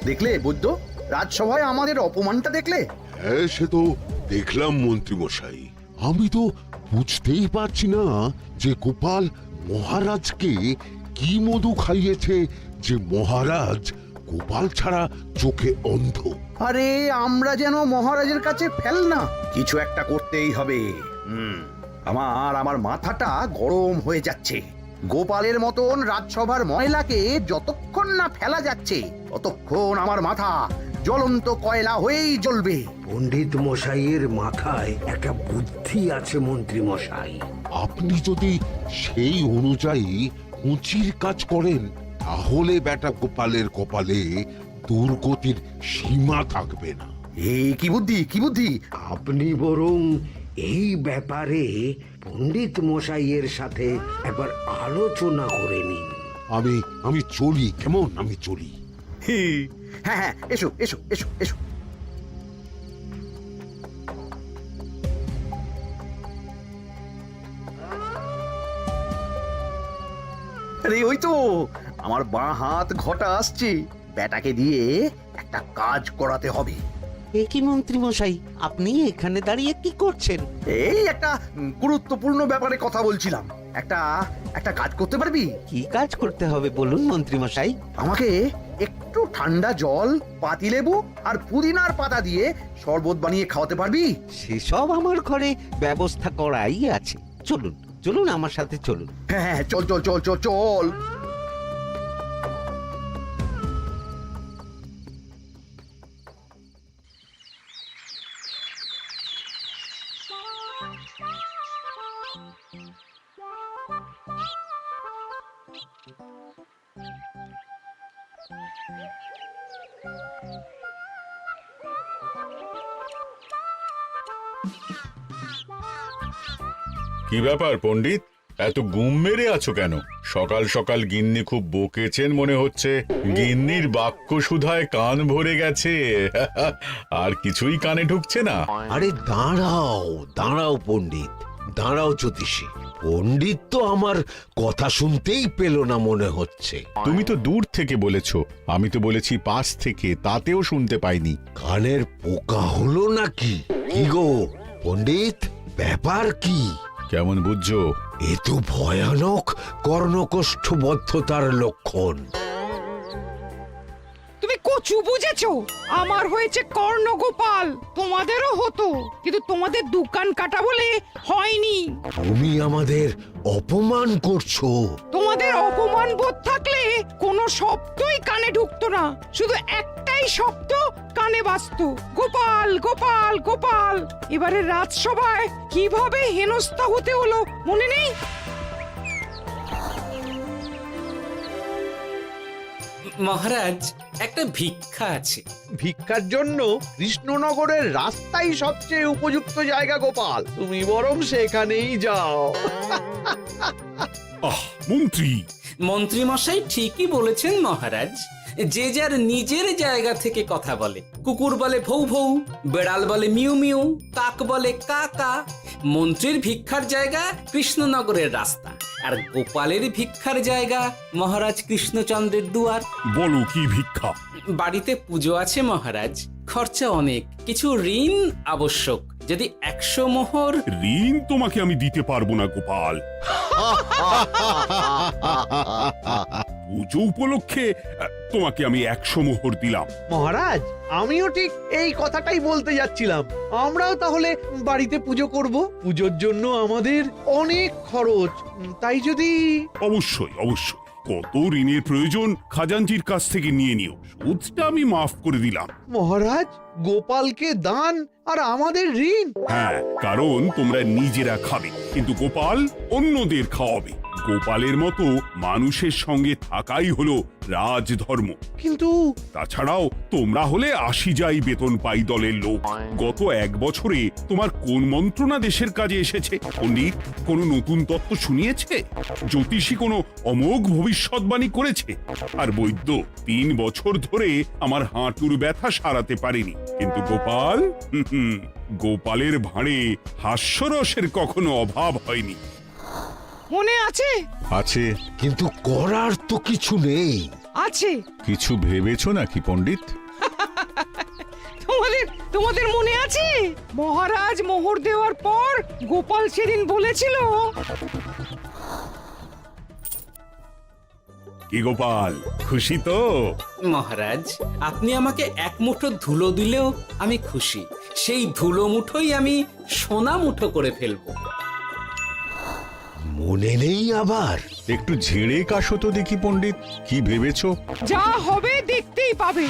দেখলে বৈদ্য, রাজসভায় আমাদের অপমানটা দেখলে? হ্যাঁ, সে তো দেখলাম মন্ত্রী মশাই। আমি তো বুঝতেই পারছি না যে গোপাল মহারাজকে কি মধু খাইয়েছে যে মহারাজ গোপাল ছাড়া চোখে অন্ধ। আরে আমরা যেন মহারাজের কাছে ফেল না, কিছু একটা করতেই হবে। আমার মাথাটা গরম হয়ে যাচ্ছে। গোপালের মতন রাজসভার ময়লাকে যতক্ষণ না ফেলা যাচ্ছে ততক্ষণ আমার মাথা জ্বলন্ত কয়লা হয়েই জ্বলবে। পণ্ডিত মশাইয়ের মাথায় একটা বুদ্ধি আছে মন্ত্রী মশাই। আপনি যদি সেই অনুযায়ী উঁচির কাজ করেন তাহলে বেটা গোপালের কপালে দুর্গতির সীমা থাকবে না। এই কি বুদ্ধি, কি বুদ্ধি? আপনি বরং এই ব্যাপারে পণ্ডিত মশাইয়ের সাথে একবার আলোচনা করে নিন। আমি চলি, কেমন? আমি চলি। হ্যাঁ হ্যাঁ, এসো এসো এসো এসো। আরে ওই তো আমার বাঁ হাত ঘটা আসছে, ব্যাটাকে দিয়ে একটা কাজ করাতে হবে। এ কি মন্ত্রী মশাই, আপনি এখানে দাঁড়িয়ে কি করছেন? এই একটা গুরুত্বপূর্ণ ব্যাপারে কথা বলছিলাম। একটা একটা কাজ করতে পারবি? কি কাজ করতে হবে বলুন মন্ত্রী মশাই। আমাকে একটু ঠান্ডা জল, পাতিলেবু আর পুদিনার পাতা দিয়ে শরবত বানিয়ে খাওয়াতে পারবি? সেসব আমার ঘরে ব্যবস্থা করাই আছে। চলুন চলুন, আমার সাথে চলুন। হ্যাঁ হ্যাঁ, চল চল চল চল চল। কি ব্যাপার পণ্ডিত, এত গুম মেরে আছো কেন? সকাল সকাল গিন্নি খুব বকেছেন মনে হচ্ছে। গিন্নির বাক্য সুধায় কান ভরে গেছে, আর কিছুই কানে ঢুকছে না। আরে দাঁড়াও দাঁড়াও পণ্ডিত, দাঁড়াও জ্যোতিষী। পণ্ডিত তো আমার কথা শুনতেই পেল না মনে হচ্ছে। তুমি তো দূর থেকে বলেছো, আমি তো বলেছি পাশ থেকে, তাতেও শুনতে পাইনি। কানের পোকা হলো নাকি? কি গো পণ্ডিত, ব্যাপার কি? কেমন বুঝছো? এ তো ভয়ানক কর্ণকোষ্ঠবদ্ধতার লক্ষণ। তুমি কচু বুঝেছো? আমার হয়েছে কর্ণগোপাল, তোমাদেরও হতো, কিন্তু তোমাদের দোকান কাটা বলে হয়নি। তুমি আমাদের অপমান করছো। তোমাদের অপমান বোধ থাকলে কোনো শব্দই কানে ঢুকতো না, শুধু একটাই শব্দ কানে বাজতো, গোপাল গোপাল গোপাল। এবারে রাজসভায় কিভাবে হেনস্থা হতে হলো মনে নেই? মহারাজ, একটা ভিক্ষা আছে। ভিক্ষার জন্য কৃষ্ণনগরের রাস্তাই সবচেয়ে উপযুক্ত জায়গা গোপাল, তুমি বরং সেখানেই যাও। মন্ত্রী, মন্ত্রী মশাই ঠিকই বলেছেন মহারাজ। যে যার নিজের জায়গা থেকে কথা বলে। কুকুর বলে ভৌ ভৌ, বেড়াল বলে মিউ মিউ, কাক বলে কা কা। মন্ত্রীর ভিক্ষার জায়গা কৃষ্ণনগরের রাস্তা, আর গোপালের ভিক্ষার জায়গা মহারাজ কৃষ্ণচন্দ্রের দুয়ার। বলো কি ভিক্ষা? বাড়িতে পুজো আছে মহারাজ, খরচা অনেক, কিছু ঋণ আবশ্যক। যদি 100 মোহর। ঋণ তোমাকে আমি দিতে পারবো না গোপাল। পুজো উপলক্ষে তোমাকে আমি 100 মোহর দিলাম। মহারাজ, আমিও ঠিক এই কথাটাই বলতে যাচ্ছিলাম। আমরাও তাহলে বাড়িতে পুজো করব। পুজোর জন্য আমাদের অনেক খরচ, তাই যদি... অবশ্যই অবশ্যই, কত ঋণের প্রয়োজন খাজাঞ্চির কাছ থেকে নিয়ে নিও, সুদটা আমি মাফ করে দিলাম। মহারাজ, গোপালকে দান আর আমাদের ঋণ? হ্যাঁ, কারণ তোমরা নিজেরা খাবে, কিন্তু গোপাল অন্যদের খাওয়াবে। গোপালের মতো মানুষের সঙ্গে থাকাই হলো রাজধর্ম। কিন্তু তাছাড়াও তোমরা হলে 80 যাই বেতন পাই দলের লোক। গত 1 বছরে তোমার কোন মন্ত্রণা দেশের কাজে এসেছে? পণ্ডিত কোন নতুন তত্ত্ব শুনিয়েছে? জ্যোতিষী কোনো অমোঘ ভবিষ্যৎবাণী করেছে? আর বৈদ্য 3 বছর ধরে আমার হাঁটুর ব্যথা সারাতে পারেনি। কিন্তু গোপাল, গোপালের ভাঁড়ে হাস্যরসের কখনো অভাব হয়নি। মনে আছে? আছে, কিন্তু করার তো কিছু নেই। আছে। কিছু ভেবেছো নাকি পণ্ডিত? তোমাদের মনে আছে মহারাজ মোহর দেওয়ার পর গোপাল সেদিন বলেছিল, কি গোপাল, খুশি তো? মহারাজ, আপনি আমাকে এক মুঠো ধুলো দিলেও আমি খুশি। সেই ধুলো মুঠোই আমি সোনা মুঠো করে ফেলবো। মনে নেই আবার? একটু ঝেড়ে কাশো তো দেখি পণ্ডিত, কি ভেবেছো? যা হবে দেখতেই পাবে।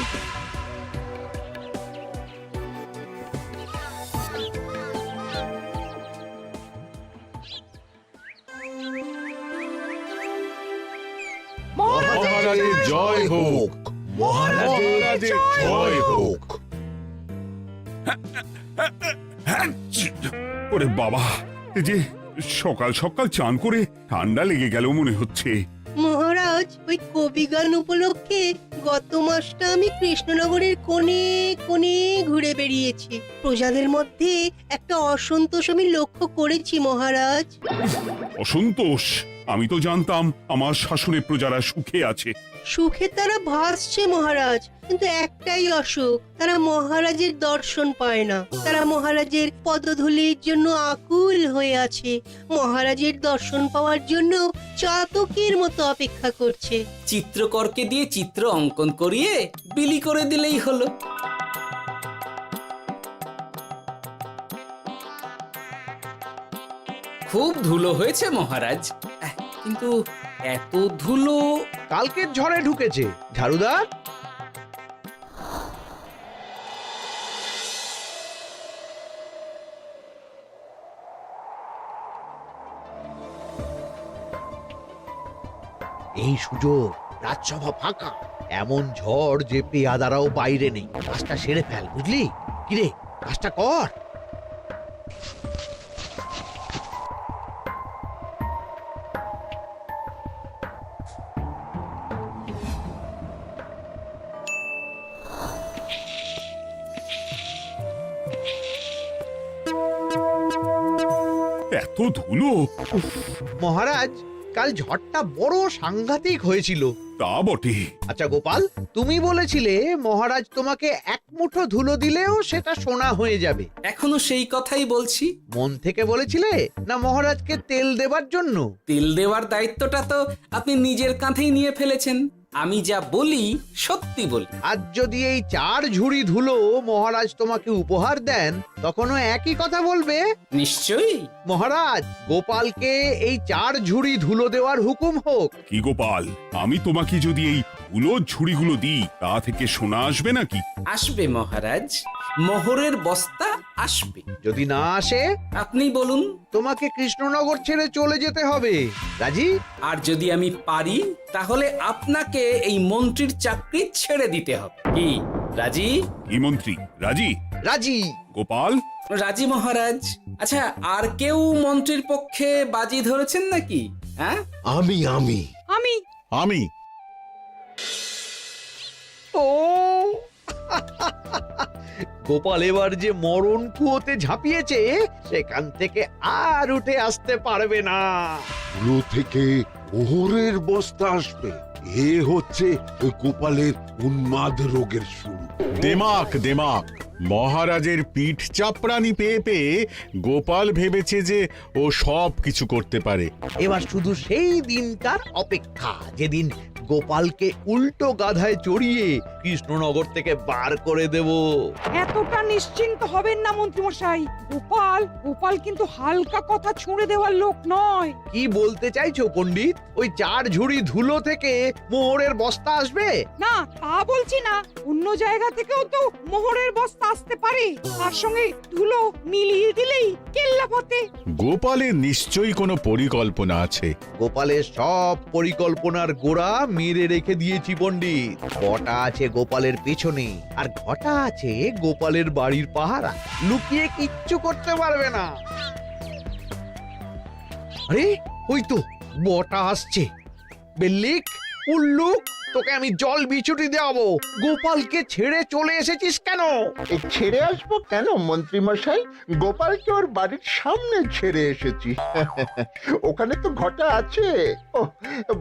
মহারাজের জয় হোক, মহারাজের জয় হোক। হ্যাঁ, ওরে বাবা, এই যে সকাল সকাল চান করে ঠান্ডা লেগে গেল মনে হচ্ছে। মহারাজ, ওই কবি গান উপলক্ষে গত মাসটা আমি কৃষ্ণনগরের কোণে কোণে ঘুরে বেরিয়েছি। প্রজাদের মধ্যে একটা অসন্তোষ আমি লক্ষ্য করেছি মহারাজ। অসন্তোষ? আমি তো জানতাম আমার শাসনে প্রজারা সুখে আছে। সুখে তারা ভাসছে মহারাজ, কিন্তু একটাই অসুখ, তারা মহারাজের দর্শন পায় না। তারা মহারাজের পদধূলির জন্য আকুল হয়ে আছে, মহারাজের দর্শন পাওয়ার জন্য চাতকের মতো অপেক্ষা করছে। চিত্রকরকে দিয়ে চিত্র অঙ্কন করিয়ে বিলি করে দিলেই হলো। খুব ধুলো হয়েছে মহারাজ, কিন্তু এত ধুলো। কালকের ঝড়ে ঢুকেছে। ঝাড়ুদার, এই সুযোগ, রাজসভা ফাঁকা, এমন ঝড় যে পেয়াদারাও বাইরে নেই। কাজটা সেরে ফেল, বুঝলি? কিরে, কাজটা কর। এত ধুলো! উফ, মহারাজ, কাল ঝড়টা বড় সাংঘাতিক হয়েছিল। তা বটে। আচ্ছা গোপাল, তুমি বলেছিলে মহারাজ তোমাকে এক মুঠো ধুলো দিলেও সেটা সোনা হয়ে যাবে। এখনো সেই কথাই বলছি। মন থেকে বলেছিলে না মহারাজকে তেল দেবার জন্য? তেল দেওয়ার দায়িত্বটা তো আপনি নিজের কাঁধেই নিয়ে ফেলেছেন। আমি যা বলি সত্যি বলি। আজ যদি এই 4 ঝুড়ি ধুলো মহারাজ তোমাকে উপহার দেন, তখনও একই কথা বলবে? নিশ্চয়ই। মহারাজ, গোপালকে এই 4 ঝুড়ি ধুলো দেওয়ার হুকুম হোক। কি গোপাল, আমি তোমাকে যদি এই ধুলোর ঝুড়িগুলো দিই, তা থেকে সোনা আসবে নাকি? আসবে মহারাজ, মোহরের বস্তা আসবে। যদি না আসে, আপনি বলুন। তোমাকে কৃষ্ণনগর ছেড়ে চলে যেতে হবে। রাজি? আর যদি আমি পারি, তাহলে আপনাকে এই মন্ত্রীর চাকরি ছেড়ে দিতে হবে। কি রাজি? কি মন্ত্রী, রাজি? রাজি। গোপাল? রাজি মহারাজ। আচ্ছা, আর কেউ মন্ত্রীর পক্ষে বাজি ধরেছেন নাকি? হ্যাঁ, আমি আমি আমি আমি ও গোপাল এবার যে মরণ কুয়োতে ঝাঁপিয়েছে, সেখান থেকে আর উঠে আসতে পারবে না। ধুলো থেকে মোহরের বস্তা আসবে, এ হচ্ছে ওই গোপালের উন্মাদ রোগের শুরু। দেমাক দেমাক, মহারাজের পিঠ চাপড়ানি পেয়ে পেয়ে গোপাল ভেবেছে যে ও সব কিছু করতে পারে। এবার শুধু সেই দিনটার অপেক্ষা, যেদিন গোপালকে উল্টো গাধায় চড়িয়ে কৃষ্ণনগর থেকে বার করে দেব। এতটা নিশ্চিন্ত হবেন না মন্ত্রীমশাই। গোপাল কিন্তু হালকা কথা ছুঁড়ে দেওয়ার লোক নয়। কি বলতে চাইছো পণ্ডিত? ওই 4 ঝুড়ি ধুলো থেকে মোহরের বস্তা আসবে? না, তা বলছি না। অন্য জায়গা থেকেও তো মোহরের বস্তা আসতে পারে। তার সঙ্গে ধুলো মিলিয়ে দিলেই কেল্লাফতে। গোপালের নিশ্চয়ই কোনো পরিকল্পনা আছে। গোপালের সব পরিকল্পনার গোড়া মেরে রেখে দিয়েছি পণ্ডিত। ঘটা আছে গোপালের পেছনে, আর ঘটা আছে গোপালের বাড়ির পাহারা। লুকিয়ে কিচ্ছু করতে পারবে না। আরে ওই তো বটা আসছে। বেল্লিক, উল্লুক, তোকে আমি জল বিছুটি দেওয়াবো। গোপালকে ছেড়ে চলে এসেছিস কেন? ছেড়ে আসবো কেন মন্ত্রী মশাই? গোপালকে ওর বাড়ির সামনে ছেড়ে এসেছি। ওখানে তো ঘটা আছে। ও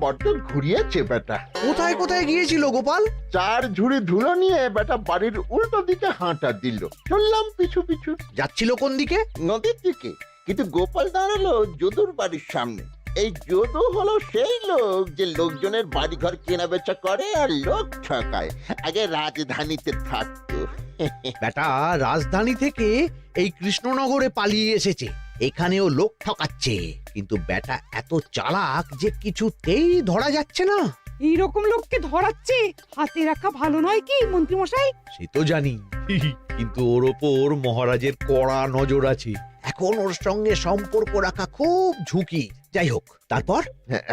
বড্ড ঘুরিয়েছে বেটা। কোথায় কোথায় গিয়েছিল গোপাল? 4 ঝুড়ি ধুলো নিয়ে বেটা বাড়ির উল্টো দিকে হাঁটা দিল। চললাম পিছু পিছু যাচ্ছিল কোন দিকে? নদীর দিকে, কিন্তু গোপাল দাঁড়ালো যদুর বাড়ির সামনে। এই যদু হলো সেই লোক যে লোকজনের বাড়িঘর কেনা বেচা করে আর লোক ঠকায়। আগে রাজধানীতে থাকতো। বেটা রাজধানী থেকে এই কৃষ্ণনগরে পালিয়ে এসেছে, এখানেও লোক ঠকাচ্ছে। কিন্তু বেটা এত চালাক যে কিছুতেই ধরা যাচ্ছে না। এইরকম লোককে ধরাচ্ছে হাতে রাখা ভালো নয় কি মন্ত্রী মশাই? সে তো জানি, কিন্তু ওর ওপর মহারাজের কড়া নজর আছে। এখন ওর সঙ্গে সম্পর্ক রাখা খুব ঝুঁকি। যাই হোক, তারপর?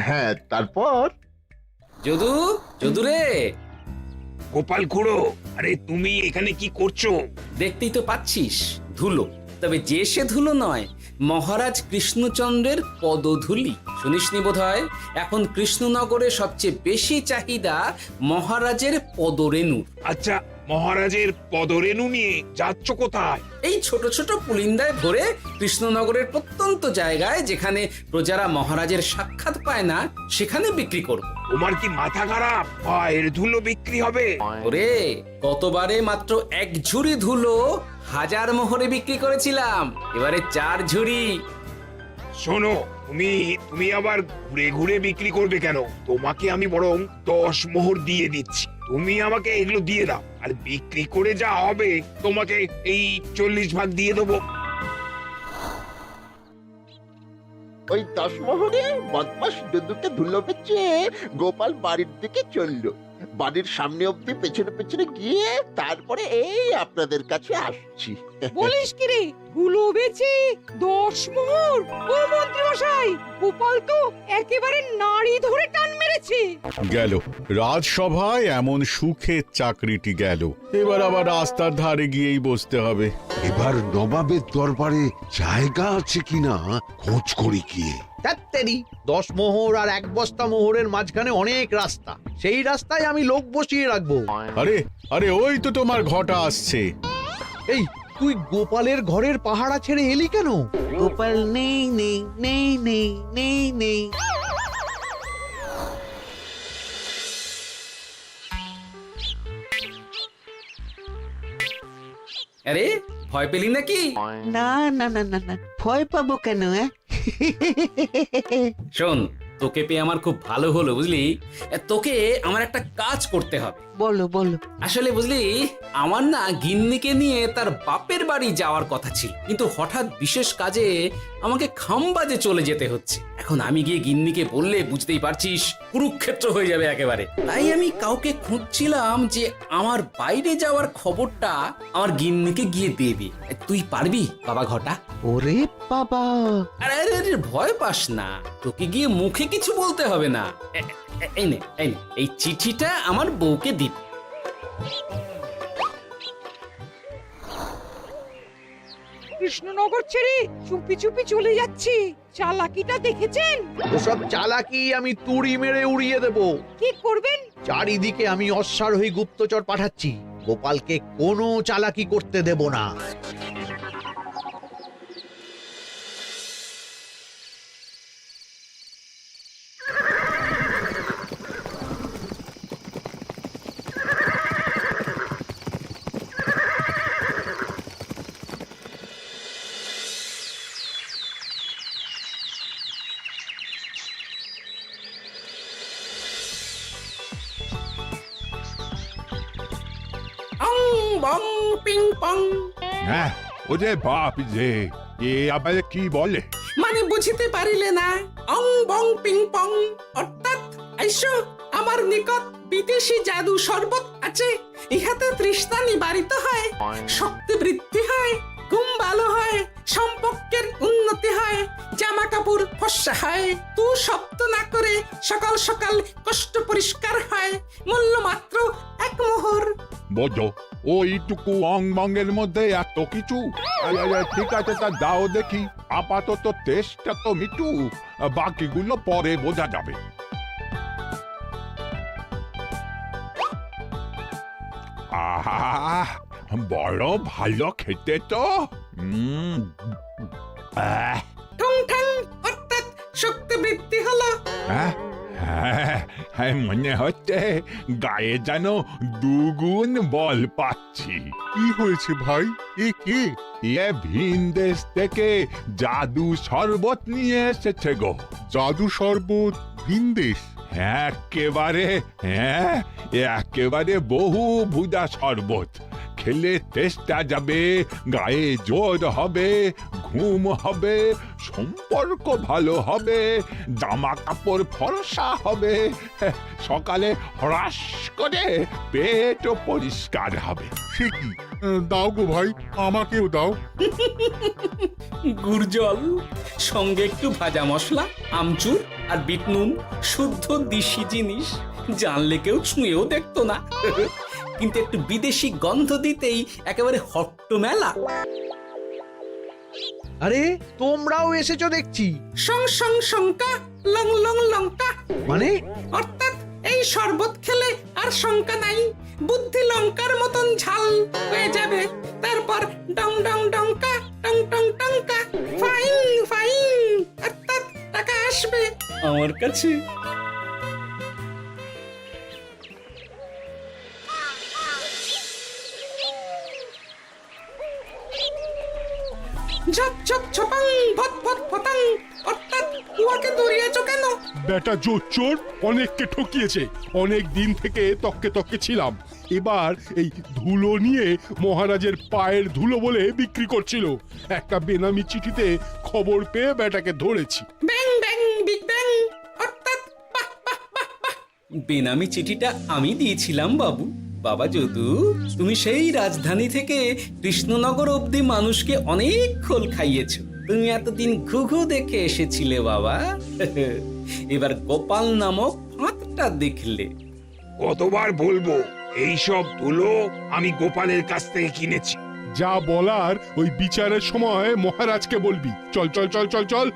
হ্যাঁ তারপর যদু, যদু রে, গোপাল খুড়ো, আরে তুমি এখানে কি করছো? দেখতেই তো পাচ্ছিস ধুলো। তবে যে সে ধুলো নয়, মহারাজ কৃষ্ণচন্দ্রের পদধূলি। শুনিসনি বোধহয় এখন কৃষ্ণনগরে সবচেয়ে বেশি চাহিদা মহারাজের পদরেণু। আচ্ছা, মহারাজের পদরেণু নিয়ে যাচ্ছ কোথায়? এই ছোট ছোট পুলিন্দায় ভরে কৃষ্ণনগরের প্রত্যন্ত জায়গায় যেখানে প্রজারা মহারাজের সাক্ষাৎ পায় না সেখানে বিক্রি করব। তোমার কি মাথা খারাপ? পায়ের ধুলো বিক্রি হবে? ওরে, গতবারে মাত্র 1 ঝুড়ি ধুলো 1000 মোহরে বিক্রি করেছিলাম, এবারে 4 ঝুড়ি। শোনো, তুমি আবার ঘুরে ঘুরে বিক্রি করবে কেন? তোমাকে আমি বরং 10 মোহর দিয়ে দিচ্ছি। তুমি আমাকে এগুলো দিয়ে দাও, আর বিক্রি করে যা হবে তোমাকে এই 40 ভাগ দিয়ে দেবো। ওই 10 মোহরে বদমাস যদুকে ধুলো বেচে গোপাল বাড়ির দিকে চললো। বাড়ির সামনে অব্দি পেছনে পেছনে গিয়ে তারপরে এই আপনাদের কাছে আসছি। বলিস কি রে, ধুলো বেচে 10 মোহর? ও মন্ত্রী মশাই, গোপাল তো একেবারে নাড়ি ধরে টান মেরেছে। গেল রাজসভায় এমন সুখের চাকরিটি গেল। এবার আবার রাস্তার ধারে গিয়েই বসতে হবে। এবার নবাবের দরবারে জায়গা আছে কিনা খোঁজ করি গিয়ে। ধ্যাত্তেরি, 10 মোহর আর 1 বস্তা মোহরের মাঝখানে অনেক রাস্তা। সেই রাস্তায় আমি লোক বসিয়ে রাখবো। আরে আরে, ওই তো তোমার ঘটা আসছে। এই, তুই গোপালের ঘরের পাহারা ছেড়ে এলি কেন? গোপাল নেই নেই নেই নেই নেই নেই। আরে, ভয় পেলি নাকি? না না না না না, ভয় পাবো কেন? শোন, তোকে পেয়ে আমার খুব ভালো হলো বুঝলি। তোকে আমার একটা কাজ করতে হবে। বলো বলো। আসলে বুঝলি, আমার না গিন্নিকে নিয়ে তার বাপের বাড়ি যাওয়ার কথা ছিল, কিন্তু হঠাৎ বিশেষ কাজে আমাকে খামবাজে চলে যেতে হচ্ছে। এখন আমি গিয়ে গিন্নিকে বললে বুঝতেই পারছিস কুরুক্ষেত্র হয়ে যাবে একেবারে। তাই আমি কাউকে খুঁজছিলাম যে আমার বাইরে যাওয়ার খবরটা আমার গিন্নিকে গিয়ে দেবে। তুই পারবি বাবা ঘটা? ওরে বাবা, আরে আরে আরে, ভয় পাস না, তোকে গিয়ে মুখে কিছু বলতে হবে না। এই নে, এই চিঠিটা আমার বউকে দিবি। কৃষ্ণনগর ছেড়ে চুপি চুপি চলে যাচ্ছে, চালাকিটা দেখেছেন? ওসব চালাকি আমি তুড়ি মেরে উড়িয়ে দেব। কি করবেন? চারিদিকে আমি অশ্বারোহী গুপ্তচর পাঠাচ্ছি। গোপালকে কোনো চালাকি করতে দেব না। অং বং পিং পং। হ্যাঁ, ওরে বাপ রে, এ আবার কি বলে? মানে বুঝিতে পারিলে না? অং বং পিং পং অর্থাৎ আইসো আমার নিকট বিদেশি জাদু শরবত আছে। ইহাতে তৃষ্ণা নিবারিত হয়, শক্তি বৃদ্ধি হয়, ঘুম ভালো হয়, সম্পর্কের উন্নতি হয়, জামা কাপড় ফর্সা হয়, তু শব্দ না করে সকাল সকাল কষ্ট পরিষ্কার হয়। মূল্য মাত্র 1 মোহর। বোঝো, ওইটুকু অং বঙ্গের মধ্যে এত কিছু? ঠিক আছে, তা দাও দেখি। আপাতত টেস্টটা তো মিটুক, বাকিগুলো পরে বোঝা যাবে। আহা, বড় ভালো খেতে তো। আহ, ঠং ঠং অর্থাৎ শক্তি বৃদ্ধি হলো। হ্যাঁ, হ্যাঁ, মনে হচ্ছে গায়ে যেন দুগুণ বল পাচ্ছি। কি হয়েছে ভাই? এ কে? এ ভিন দেশ থেকে জাদু শরবত নিয়ে এসেছে গো। জাদু শরবত ভিন দেশ? একেবারে, হ্যাঁ, একেবারে বহু ভুজা শরবত। খেলে তেষ্টা যাবে, গায়ে জোর হবে, ঘুম হবে, সম্পর্ক ভালো হবে, জামা কাপড় ফর্সা হবে, সকালে হ্রাস করে পেটও পরিষ্কার হবে। সে কি? দাও গো ভাই, আমাকেও দাও। গুড় জল, সঙ্গে একটু ভাজা মশলা, আমচুর আর বিট নুন, শুদ্ধ দেশি জিনিস। জানলে কেউ ছুঁয়েও দেখতো না, কিন্তু একটু বিদেশি গন্ধ দিতেই একেবারে হট্ট মেলা। আরে তোমরাও এসেছো দেখছি। সং সং শঙ্কা লং লং লঙ্কা, মানে অর্থাৎ এই শরবত খেলে আর শঙ্কা নাই, বুদ্ধি লঙ্কার মতন ঝাল হয়ে যাবে। তারপর ডং ডং ডঙ্কা, টং টং টঙ্কা, ফাইন ফাইন, অর্থাৎ টাকা আসবে আমার কাছে। ঝপ ঝপ ছপাং ভট ভট ফটাং, অর্থাৎ উহাকে দৌড়িয়েছো কেন? বেটা জোচ্চোর অনেককে ঠকিয়েছে। অনেক দিন থেকে তককে তককে ছিলাম। এবার এই ধুলো নিয়ে মহারাজের পায়ের ধুলো বলে বিক্রি করছিল। একটা বেনামি চিঠিতে খবর পেয়ে বেটাকে ধরেছি। ব্যাং ব্যাং বিগ ব্যাং, অর্থাৎ বাহ বাহ বাহ বাহ। বেনামি চিঠিটা আমি দিয়েছিলাম বাবু। বাবা যদু, তুমি সেই রাজধানী থেকে কৃষ্ণনগর অবধি মানুষকে অনেক খোল খাইয়েছো। তুমি এতদিন ঘুঘু দেখে এসেছিলে বাবা, এবার গোপাল নামক ফাঁদটা দেখলে। কতবার বলবো এইসব ধুলো আমি গোপালের কাছ থেকে কিনেছি। যা বলার ওই বিচারের সময় মহারাজকে বলবি। চল চল চল চল চল।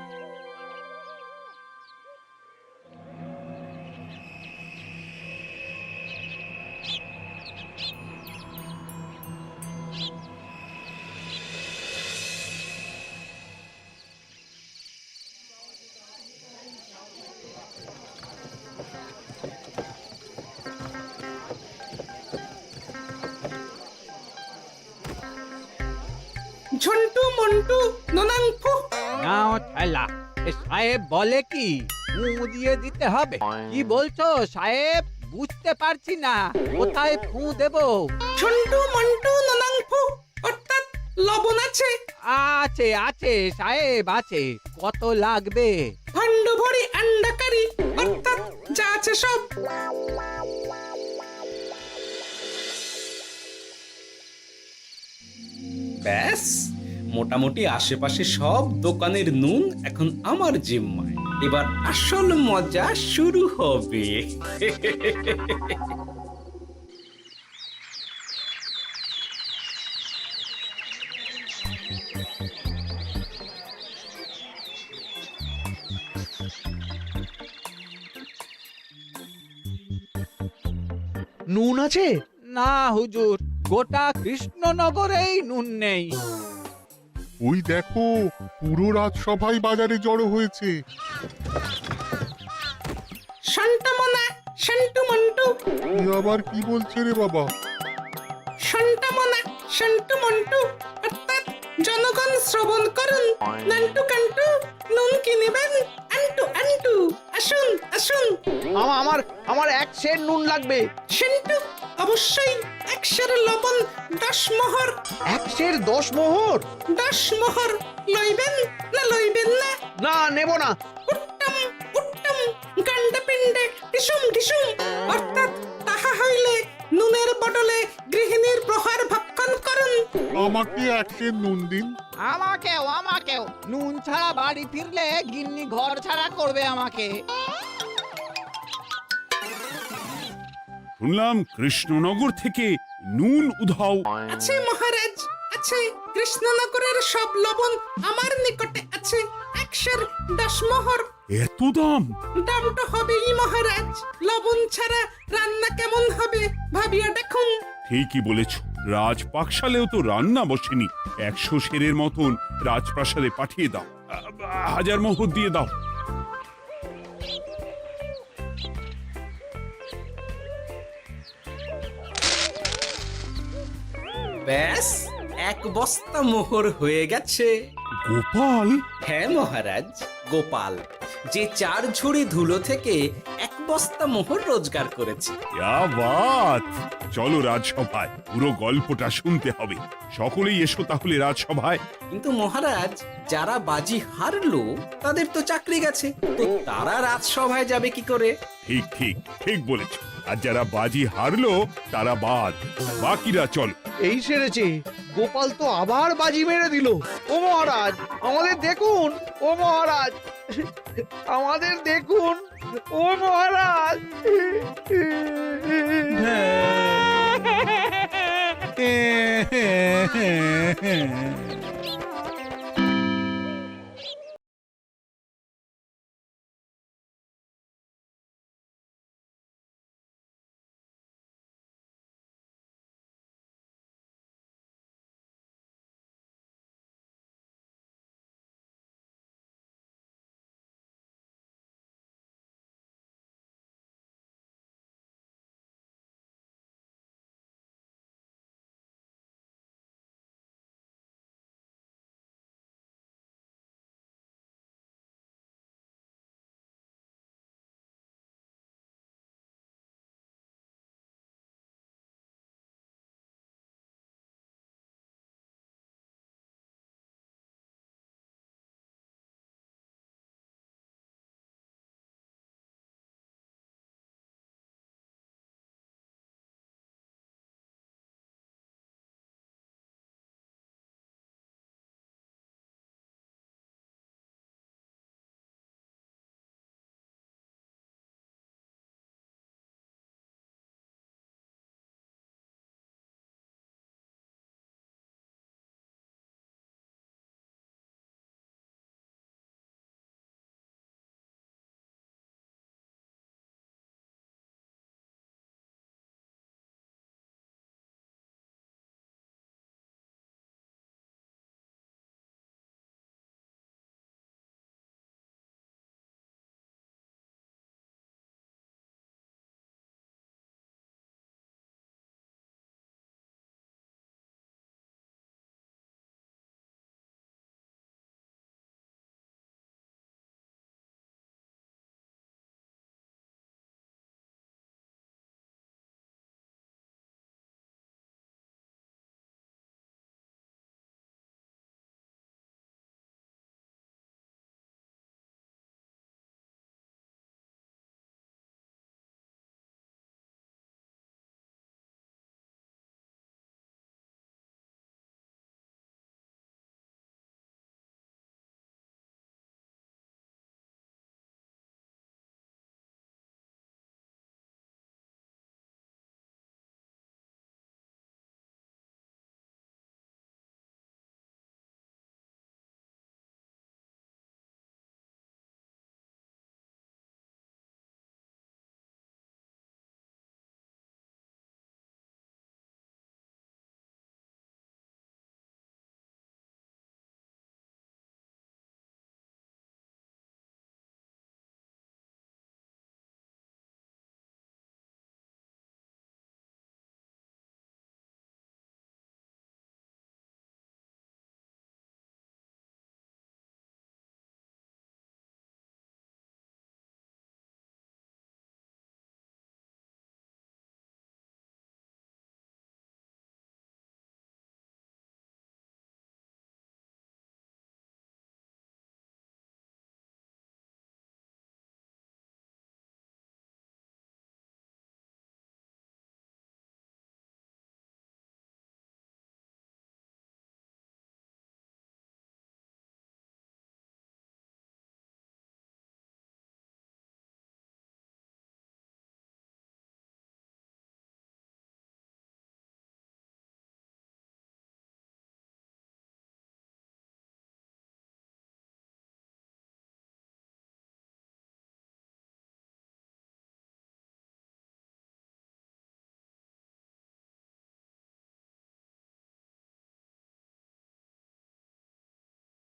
ঝন্টু মন্টু ননাংফু। নাও ঠেলা। সাহেব বলে কি ফু দিয়ে দিতে হবে? কি বলছো সাহেব? বুঝতে পারছি না, কোথায় ফু দেব? ঝন্টু মন্টু ননাংফু, অর্থাৎ লবণ আছে? আছে আছে সাহেব আছে। কত লাগবে? ভান্ড ভরি আন্ডাকারি, অর্থাৎ যা আছে সব। ব্যাস, মোটামুটি আশেপাশে সব দোকানের নুন এখন আমার জিম্মায়। এবার আসল মজা শুরু হবে। নুন আছে? না হুজুর, গোটা কৃষ্ণনগরেই নুন নেই। ওই দেখো, পুরো রাজসভাই বাজারে জড়ো হয়েছে। শান্তামনা শান্টু মন্টু, আবার কি বলছে রে বাবা? শান্তামনা শান্টু মন্টু, অর্থাৎ জনগণ শ্রবণ করুন। নান্টু কান্টু, নুন কিনিবেন আন্টু আন্টু, আসুন আসুন। আমার আমার এক সের নুন লাগবে। সেন্টু, অবশ্যই 100 লবণ 10 মোহর। 10 মোহর? 10 মোহর লইবেন না লইবেন না? না, নেব না। উত্তম উত্তম, গান্ডা পিণ্ডে টিসুম টিসুম, অর্থাৎ তাহা হইলে নুনের বদলে গৃহিণীর প্রহার ভক্ষণ করুন। আমাকে 1 সের নুন দিন। আমাকেও আমাকেও। নুন ছাড়া বাড়ি ফিরলে গিন্নি ঘর ছাড়া করবে আমাকে। শুনলাম কৃষ্ণনগর থেকে নুন উধাও। আছে মহারাজ, আছে। কৃষ্ণনগরের সব লবণ আমার নিকটে আছে। 110 মোহর। এত দাম? দাম তো হবেই মহারাজ। লবণ ছাড়া রান্না কেমন হবে ভাবিয়া দেখুন। ঠিকই বলেছ, রাজপাকশালেও তো রান্না বসেনি। 100 সেরের মতন রাজপ্রাসাদে পাঠিয়ে দাও। 1000 মোহর দিয়ে দাও। ব্যাস 1 বস্তা মোহর হয়ে গেছে। গোপাল, হ্যাঁ মহারাজ, গোপাল, যে 4 ঝুড়ি ধুলো থেকে 1 বস্তা মোহর রোজগার করেছে। ইয়া বাত! চলো রাজসভায়, পুরো গল্পটা শুনতে হবে। সকলেই এসো তাহলে রাজসভায়। কিন্তু মহারাজ, যারা বাজি হারলো তাদের তো চাকরি গেছে, তো তারা রাজসভায় যাবে কি করে? ঠিক ঠিক ঠিক বলেছ। আর যারা বাজি হারলো তারা বাদ, বাকিরা চলো। এই সেরেছে, গোপাল তো আবার বাজি মেরে দিল। ও মহারাজ, আমাদের দেখুন। ও মহারাজ, আমাদের দেখুন। ও মহারাজ। হ্যাঁ